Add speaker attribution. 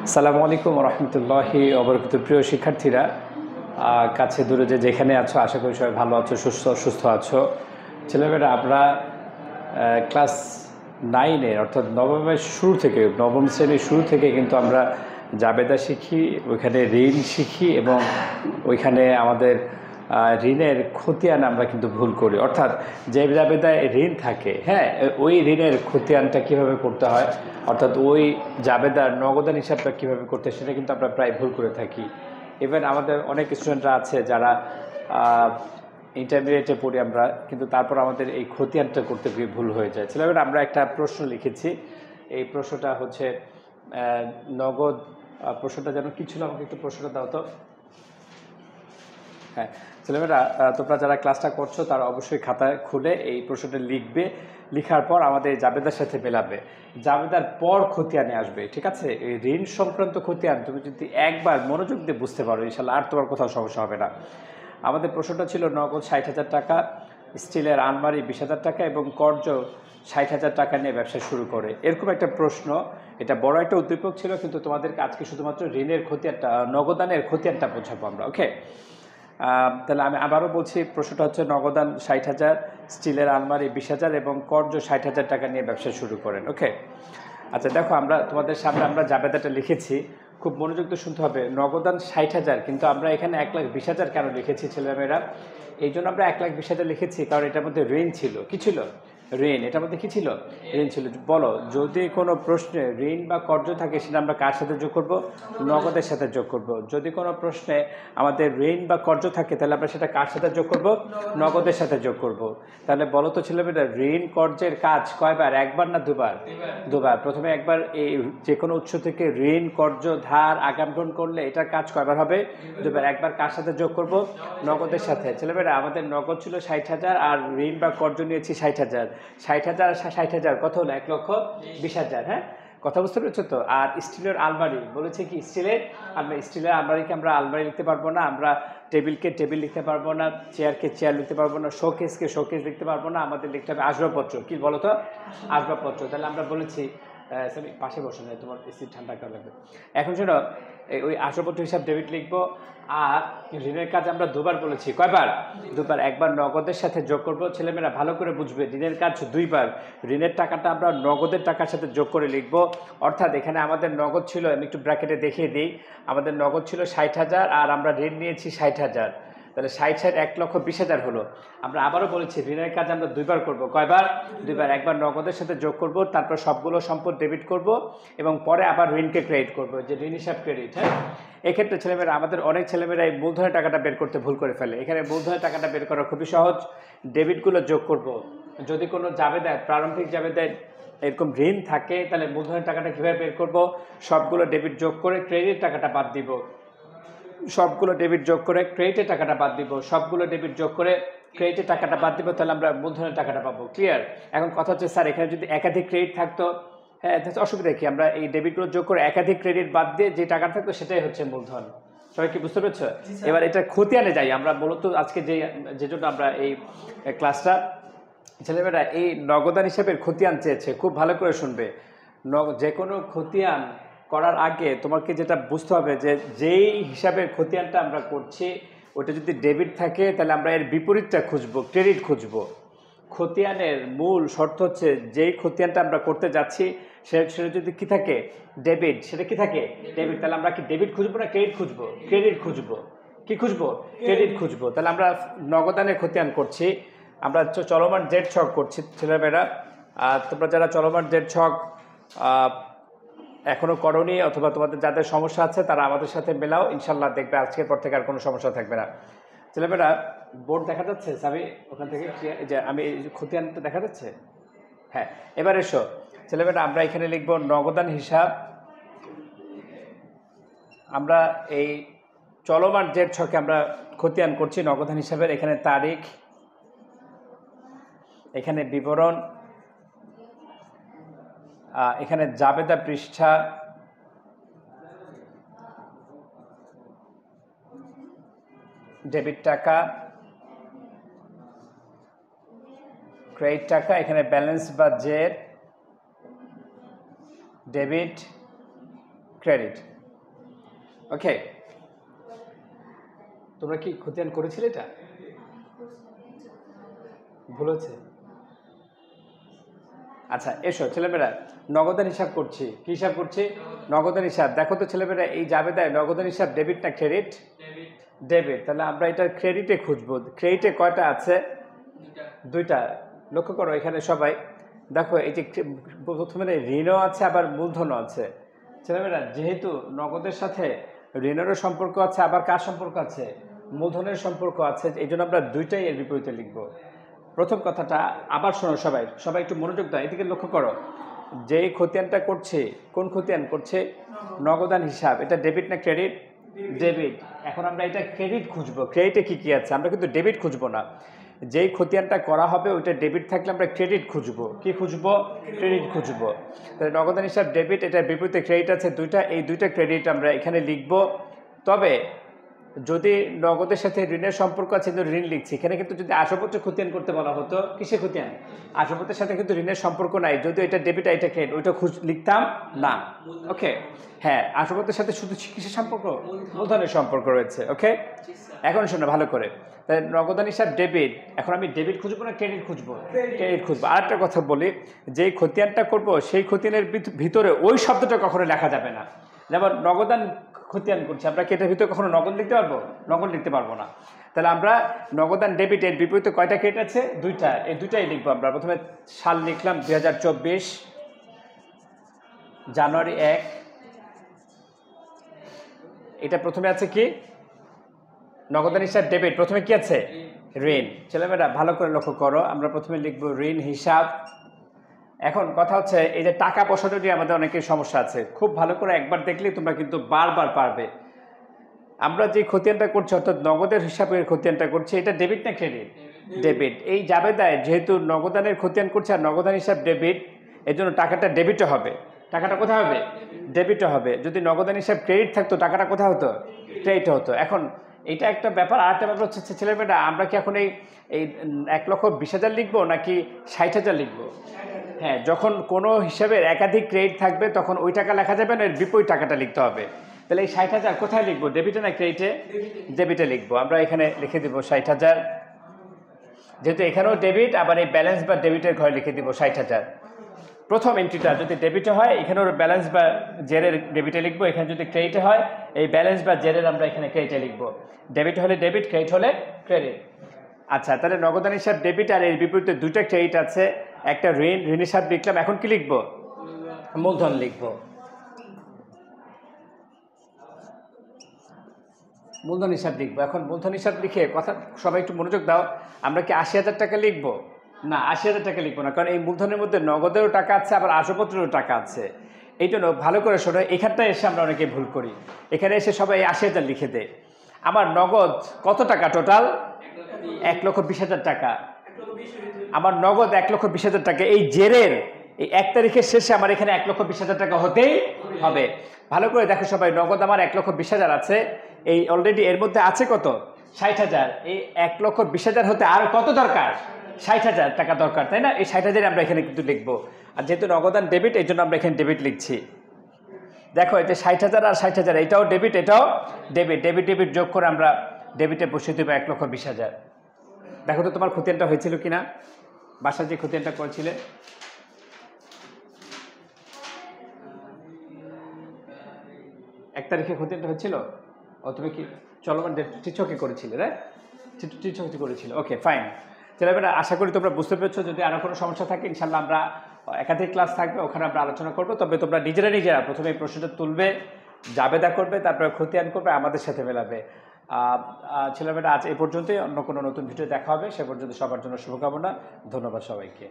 Speaker 1: আসসালামু আলাইকুম রহমতুল্লাহি অবরকাতুহ। প্রিয় শিক্ষার্থীরা, কাছে দূরে যেখানে আছো, আশা করি সবাই ভালো আছো, সুস্থ আছো। ছেলেমেয়েরা, আমরা ক্লাস 9-এর অর্থাৎ নবমের শুরু থেকে, নবম শ্রেণীর শুরু থেকে কিন্তু আমরা জাবেদা শিখি, ওইখানে ঋণ শিখি এবং ওইখানে আমাদের ঋণের খতিয়ান আমরা কিন্তু ভুল করি। অর্থাৎ যে জাবেদায় ঋণ থাকে, হ্যাঁ, ওই ঋণের খতিয়ানটা কীভাবে করতে হয়, অর্থাৎ ওই জাবেদার নগদান হিসাবটা কীভাবে করতে হয়, সেটা কিন্তু আমরা প্রায় ভুল করে থাকি। ইভেন আমাদের অনেক স্টুডেন্টরা আছে যারা ইন্টারমিডিয়েটে পড়ি আমরা, কিন্তু তারপর আমাদের এই খতিয়ানটা করতে গিয়ে ভুল হয়ে যায়। ছেলেমেয়েরা, আমরা একটা প্রশ্ন লিখেছি। এই প্রশ্নটা হচ্ছে নগদ, প্রশ্নটা যেন কী ছিল, আমাকে একটু প্রশ্নটা দাও তো। হ্যাঁ ছেলেমেয়েরা, তোমরা যারা ক্লাসটা করছো তারা অবশ্যই খাতায় খুলে এই প্রশ্নটা লিখবে। লিখার পর আমাদের জাবেদার সাথে মেলাবে, জাবেদার পর খতিয়ানে আসবে। ঠিক আছে? এই ঋণ সংক্রান্ত খতিয়ান তুমি যদি একবার মনোযোগ দিয়ে বুঝতে পারো, ইনশাল্লাহ আর তোমার কোথাও সমস্যা হবে না। আমাদের প্রশ্নটা ছিল নগদ 60,000 টাকা, স্টিলের আলমারি 20,000 টাকা এবং কর্জ 60,000 টাকা নিয়ে ব্যবসা শুরু করে, এরকম একটা প্রশ্ন। এটা বড় একটা উদ্দীপক ছিল, কিন্তু তোমাদেরকে আজকে শুধুমাত্র ঋণের খতিয়ানটা, নগদানের খতিয়ানটা বোঝাবো আমরা। ওকে, তাহলে আমি আবারও বলছি, প্রশ্নটা হচ্ছে নগদান 60,000, স্টিলের আলমারি 20,000 এবং কর্জ 60,000 টাকা নিয়ে ব্যবসা শুরু করেন। ওকে, আচ্ছা দেখো, আমরা তোমাদের সামনে আমরা জাবেদাটা লিখেছি, খুব মনোযোগ দিয়ে শুনতে হবে। নগদান 60,000, কিন্তু আমরা এখানে 1,20,000 কেন লিখেছি ছেলেমেয়েরা? এই জন্য আমরা 1,20,000 লিখেছি কারণ এটার মধ্যে ঋণ ছিল। কি ছিল? ঋণ। এটার মধ্যে কি ছিল? ঋণ ছিল। বলো, যদি কোনো প্রশ্নে ঋণ বা কর্জ থাকে, সেটা আমরা কার সাথে যোগ করব? নগদের সাথে যোগ করব। যদি কোনো প্রশ্নে আমাদের ঋণ বা কর্জ থাকে, তাহলে আমরা সেটা কার সাথে যোগ করব? নগদের সাথে যোগ করব। তাহলে বলো তো ছেলেমেয়েরা, ঋণ কর্জের কাজ কয়বার? একবার না দুবার? দুবার। প্রথমে একবার এই যে কোনো উৎস থেকে ঋণ, কর্জ, ধার আগাম গ্রহণ করলে এটার কাজ কয়বার হবে? দুবার। একবার কার সাথে যোগ করব? নগদের সাথে। ছেলেমেয়েরা, আমাদের নগদ ছিল 60,000 আর ঋণ বা কর্জ নিয়েছি 60,000। 60,000 আর 60,000 কত হলো? 1,20,000। হ্যাঁ, কথা বুঝতে পেরেছো তো? আর স্টিলের আলমারি বলেছে কি? স্টিলের আলমারি। স্টিলের আলমারিকে আমরা আলমারি লিখতে পারবো না, আমরা টেবিলকে টেবিল লিখতে পারবো না, চেয়ারকে চেয়ার লিখতে পারবো না, শোকেসকে শোকেস লিখতে পারবো না, আমাদের লিখতে হবে আসবাবপত্র। কি বলো তো? আসবাবপত্র। তাহলে আমরা বলেছি, পাশে বসে নেই, তোমার এসি ঠান্ডা করা লাগবে। এখন শোনো, ওই আসবাবপত্র হিসাব ডেবিট লিখবো। আর ঋণের কাজ আমরা দুবার বলেছি। কয়বার? দুবার। একবার নগদের সাথে যোগ করবো। ছেলেমেয়েরা ভালো করে বুঝবে, ঋণের কাজ দুইবার। ঋণের টাকাটা আমরা নগদের টাকার সাথে যোগ করে লিখবো। অর্থাৎ এখানে আমাদের নগদ ছিল, আমি একটু ব্র্যাকেটে দেখিয়ে দিই, আমাদের নগদ ছিল 60,000 আর আমরা ঋণ নিয়েছি 60,000। তাহলে 60 1,20,000 হলো। আমরা আবারও বলেছি, ঋণের কাজ আমরা দুইবার করব। কয়বার? দুইবার। একবার নগদের সাথে যোগ করব, তারপর সবগুলো সম্পদ ডেবিট করব এবং পরে আবার ঋণকে ক্রেডিট করব, যে ঋণ হিসাব ক্রেডিট। হ্যাঁ, এক্ষেত্রে ছেলেমেয়েরা, আমাদের অনেক ছেলেমেয়েরা এই মূলধনের টাকাটা বের করতে ভুল করে ফেলে। এখানে মূলধনের টাকাটা বের করা খুবই সহজ। ডেবিটগুলো যোগ করব। যদি কোনো জাবেদায়, প্রারম্ভিক জাবেদায় এরকম ঋণ থাকে, তাহলে মূলধনের টাকাটা কীভাবে বের করব? সবগুলো ডেবিট যোগ করে ক্রেডিট টাকাটা বাদ দিব, সবগুলো ডেবিট যোগ করে ক্রেডিটের টাকাটা বাদ দিব, সবগুলো ডেবিট যোগ করে ক্রেডিটের টাকাটা বাদ দিব, তাহলে আমরা মূলধনের টাকাটা পাবো। ক্লিয়ার? এখন কথা হচ্ছে, স্যার এখানে যদি একাধিক ক্রেডিট থাকতো, হ্যাঁ অসুবিধা কি? আমরা এই ডেবিটগুলো যোগ করে একাধিক ক্রেডিট বাদ দিয়ে যে টাকা থাকতো সেটাই হচ্ছে মূলধন। সবাই কি বুঝতে পেরেছো? এবার এটা খতিয়ানে যাই আমরা। মূলত আজকে যে জন্য আমরা এই ক্লাসটা, ছেলেমেয়েরা এই নগদান হিসাবের খতিয়ান চেয়েছে, খুব ভালো করে শুনবে। যে কোনো খতিয়ান করার আগে তোমাকে যেটা বুঝতে হবে, যে যেই হিসাবের খতিয়ানটা আমরা করছি, ওটা যদি ডেবিট থাকে, তাহলে আমরা এর বিপরীতটা খুঁজবো, ক্রেডিট খুঁজবো। খতিয়ানের মূল শর্ত হচ্ছে, যেই খতিয়ানটা আমরা করতে যাচ্ছি সেটা যদি কি থাকে? ডেবিট। সেটা কি থাকে? ডেবিট। তাহলে আমরা কি ডেবিট খুঁজবো না ক্রেডিট খুঁজবো? ক্রেডিট খুঁজবো। কি খুঁজবো? ক্রেডিট খুঁজবো। তাহলে আমরা নগদানের খতিয়ান করছি, আমরা চলমান জেড ছক করছি ছেলেমেয়েরা। তোমরা যারা চলমান জেড ছক এখনও করনি, অথবা তোমাদের যাদের সমস্যা আছে, তারা আমাদের সাথে মেলাও, ইনশাল্লাহ দেখবে আজকের পর থেকে আর কোনো সমস্যা থাকবে না। ছেলেমেয়েরা, বোর্ড দেখা যাচ্ছে সাবি? ওখান থেকে যে আমি খতিয়ানটা দেখা যাচ্ছে? হ্যাঁ, এবার এসো ছেলেমেয়েরা, আমরা এখানে লিখব নগদান হিসাব। আমরা এই চলমান জেড ছকে আমরা খতিয়ান করছি নগদান হিসাবের। এখানে তারিখ, এখানে বিবরণ, এখানে জাবেদা পৃষ্ঠা, ডেবিট টাকা, ক্রেডিট টাকা, এখানে ব্যালেন্স বা জেড, ডেবিট, ক্রেডিট। ওকে, তোমরা কি খতিয়ান করেছিলে এটা? ভুল হচ্ছে? আচ্ছা এসো ছেলেমেয়েরা, নগদান হিসাব করছি। কি হিসাব করছি? নগদান হিসাব। দেখো তো ছেলেমেয়েরা, এই জাবেদায় নগদান হিসাব ডেবিট না ক্রেডিট? ডেবিট। তাহলে আমরা এটা ক্রেডিটে খুঁজবো। ক্রেডিটে কয়টা আছে? দুইটা। লক্ষ্য করো এখানে সবাই, দেখো এই যে প্রথমে ঋণও আছে আবার মূলধনও আছে। ছেলেমেয়েরা, যেহেতু নগদের সাথে ঋণেরও সম্পর্ক আছে, আবার কার সম্পর্ক আছে? মূলধনের সম্পর্ক আছে, এই জন্য আমরা দুইটাই এর বিপরীতে লিখবো। প্রথম কথাটা আবার শোনো সবাই, সবাই একটু মনোযোগ দাও, এদিকে লক্ষ্য করো। যেই খতিয়ানটা করছে, কোন খতিয়ান করছে? নগদান হিসাব। এটা ডেবিট না ক্রেডিট? ডেবিট। এখন আমরা এটা ক্রেডিট খুঁজবো। ক্রেডিটে কি কি আছে? আমরা কিন্তু ডেবিট খুঁজবো না। যেই খতিয়ানটা করা হবে ওইটা ডেবিট থাকলে আমরা ক্রেডিট খুঁজবো। কি খুঁজবো? ক্রেডিট খুঁজবো। তাহলে নগদান হিসাব ডেবিট, এটার বিপরীতে ক্রেডিট আছে দুইটা, এই দুইটা ক্রেডিট আমরা এখানে লিখবো। তবে যদি নগদের সাথে ঋণের সম্পর্ক আছে কিন্তু ঋণ লিখছি, এখানে কিন্তু যদি আসপত্র খতিয়ান করতে বলা হতো, কিসে খতিয়ান? আসপত্রের সাথে কিন্তু ঋণের সম্পর্ক নাই, যদিও এটা ডেবিট এটা ক্রেডিট, ওইটা লিখতাম না। ওকে, হ্যাঁ, আসপত্রের সাথে শুধু কিসের সম্পর্ক? মূলধনের সম্পর্ক রয়েছে। ওকে, এখন শোনো ভালো করে, তাহলে নগদান হিসাব ডেবিট। এখন আমি ডেবিট খুঁজবো না ক্রেডিট খুঁজবো? ক্রেডিট খুঁজবো। আরেকটা কথা বলি, যেই খতিয়ানটা করব সেই খতিয়ানের ভিতরে ওই শব্দটা কখনো লেখা যাবে না। যেমন নগদান খতিয়ান করছি, আমরা কি এটার ভিতরে কখনো নগদ লিখতে পারবো? নগদ লিখতে পারবো না। তাহলে আমরা নগদান ডেবিট, এর বিপরীতে কয়টা ক্রেডিট আছে? দুইটা। এই দুইটাই লিখবো আমরা। প্রথমে সাল লিখলাম 2024 জানুয়ারি 1। এটা প্রথমে আছে কি? নগদান হিসাব ডেবিট। প্রথমে কি আছে? ঋণ। ছেলেমেয়েরা ভালো করে লক্ষ্য করো, আমরা প্রথমে লিখবো ঋণ হিসাব। এখন কথা হচ্ছে, এই যে টাকা পয়সাটা নিয়ে আমাদের অনেকের সমস্যা আছে। খুব ভালো করে একবার দেখলে তোমরা কিন্তু বারবার পারবে। আমরা যে খতিয়ানটা করছি, অর্থাৎ নগদের হিসাবের খতিয়ানটা করছি, এটা ডেবিট না ক্রেডিট? ডেবিট। এই জাবেদায় যেহেতু নগদানের খতিয়ান করছে আর নগদান হিসাব ডেবিট, এই জন্য টাকাটা ডেবিটও হবে। টাকাটা কোথায় হবে? ডেবিটও হবে। যদি নগদান হিসাব ক্রেডিট থাকতো, টাকাটা কোথায় হতো? ক্রেডিট হতো। এখন এটা একটা ব্যাপার। আর একটা ব্যাপার হচ্ছে ছেলেমেয়েরা, আমরা কি এখন এই 1,20,000 লিখবো নাকি 60,000 লিখবো? হ্যাঁ, যখন কোনো হিসাবের একাধিক ক্রেডিট থাকবে তখন ওই টাকা লেখা যাবে না, এর বিপরীত টাকাটা লিখতে হবে। তাহলে এই 60,000 কোথায় লিখবো? ডেবিটে না ক্রেডিটে? ডেবিটে লিখবো। আমরা এখানে লিখে দিব 60,000। যেহেতু এখানেও ডেবিট, আবার এই ব্যালেন্স বা ডেবিটের ঘরে লিখে দিব 60,000। প্রথম এন্ট্রিটা যদি ডেবিটে হয়, এখানেও ব্যালেন্স বা জেরের ডেবিটে লিখবো। এখানে যদি ক্রেডিটে হয়, এই ব্যালেন্স বা জেরের আমরা এখানে ক্রেডিটে লিখবো। ডেবিট হলে ডেবিট, ক্রেডিট হলে ক্রেডিট। আচ্ছা, তাহলে নগদান হিসাব ডেবিট, আর এর বিপরীতে দুইটা ক্রেডিট আছে। একটা ঋণ, ঋণ হিসাব লিখলাম। এখন কি লিখবো? মূলধন লিখবো। মূলধন হিসাব লিখবো। এখন মূলধন হিসাব লিখে কথা সবাই একটু মনোযোগ দাও, আমরা কি 80,000 টাকা লিখবো? না, 80,000 টাকা লিখবো না, কারণ এই মূলধনের মধ্যে নগদেরও টাকা আছে আবার আসপত্রেরও টাকা আছে। এই জন্য ভালো করে শোনো, এখানটায় এসে আমরা অনেকে ভুল করি। এখানে এসে সবাই 80,000 লিখে দেয়। আমার নগদ কত টাকা টোটাল? 1,20,000 টাকা। আমার নগদ 1,20,000 টাকা। এই জেরের এই 1 তারিখের শেষে আমার এখানে 1,20,000 টাকা হতেই হবে। ভালো করে দেখো সবাই, নগদ আমার 1,20,000 আছে। এই অলরেডি এর মধ্যে আছে কত? 60,000। এই 1,20,000 হতে আরো কত দরকার? 60,000 টাকা দরকার, তাই না? এই 60,000 আমরা এখানে কিন্তু লিখবো। আর যেহেতু নগদান ডেবিট, এই জন্য আমরা এখানে ডেবিট লিখছি। দেখো এই যে 60,000 আর 60,000, এটাও ডেবিট, এটাও ডেবিট। ডেবিট ডেবিট যোগ করে আমরা ডেবিটে বসিয়ে দেবো 1,20,000। দেখো তো তোমার খতিয়ানটা হয়েছিল কিনা, বাসায় যে খতিয়ানটা করেছিলে। এক তারিখে খতিয়ানটা হয়েছিল? ও তুমি কি চলমান টিচকে করেছিলে? রাইট, টিচকে করেছিল। ওকে, ফাইন। তাহলে আশা করি তোমরা বুঝতে পেরেছো। যদি আরও কোনো সমস্যা থাকে, ইনশাল্লাহ আমরা একাধিক ক্লাস থাকবে, ওখানে আমরা আলোচনা করবো। তবে তোমরা নিজেরা প্রথমে এই প্রশ্নটা তুলবে, জাবেদা করবে, তারপরে খতিয়ান করবে, আমাদের সাথে মেলাবে। ছেলেমেয়েরা আজ এই পর্যন্তই। অন্য কোনো নতুন ভিডিও দেখা হবে। সে পর্যন্ত সবার জন্য শুভকামনা। ধন্যবাদ সবাইকে।